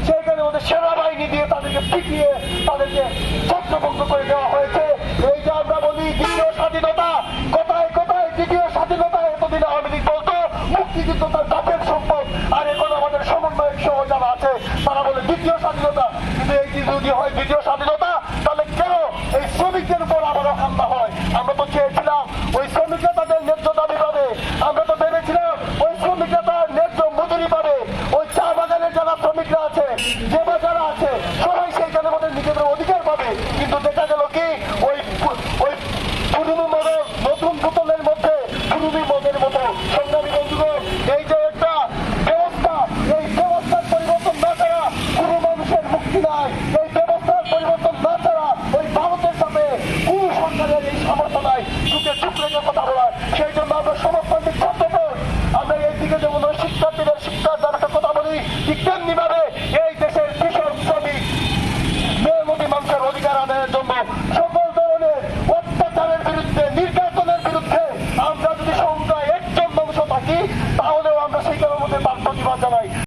সেখানে ওদের সেনাবাহিনী দিয়ে তাদেরকে পিটিয়ে তাদেরকে ছত্রভঙ্গ করে দেওয়া হয়েছে। এই যে আমরা বলি দ্বিতীয় স্বাধীনতা, কোথায় কোথায় দ্বিতীয় স্বাধীনতা? এতদিন আওয়ামী লীগ বলতো মুক্তিযুদ্ধ তার বাপের সম্পদ, আর এখন আমাদের সমন্বয়ক সহ যারা আছে তারা বলে দ্বিতীয় স্বাধীনতা। কিন্তু এই যদি হয় দ্বিতীয় স্বাধীনতা, তাহলে কেন এই শ্রমিকদের উপর আবারও হামলা হয়? আমরা তো চেয়েছিলাম ওই শ্রমিকরা তাদের ন্যায্য দাবি পাবে, আমরা তো ভেবেছিলাম ওই শ্রমিকরা তার ন্যায্য মজুরি পাবে, ওই চা বাগানের যারা শ্রমিকরা আছে, যে যারা আছে সবাই সেইখানে আমাদের নিজেদের অধিকার পাবে। কিন্তু দেখা গেল কি ওই ওই পুরনো মডেল নতুন বোতলের মধ্যে পুরনো মদের মতো। সংগ্রামী বন্ধুগণ, এই যে একটা ব্যবস্থা, এই ব্যবস্থার পরিবর্তন না ছাড়া কোনো মানুষের মুক্তি নাই। এই ব্যবস্থার পরিবর্তন না ছাড়া ওই ভারতের সাথে কোন সরকারের এই সামর্থ্য নাই চুকে চুপ রেখে কথা বলার। সেই জন্য আমরা সমর্থনকে কর্তব্য, আমরা এই দিকে যেমন শিক্ষার্থীদের শিক্ষার দ্বারা কথা বলি, ঠিক তেমনি ভাবে এই দেশের কৃষক শ্রমিক মেহনতি মানুষের অধিকার আদায়ের জন্য সকল ধরনের অত্যাচারের বিরুদ্ধে নির্যাতন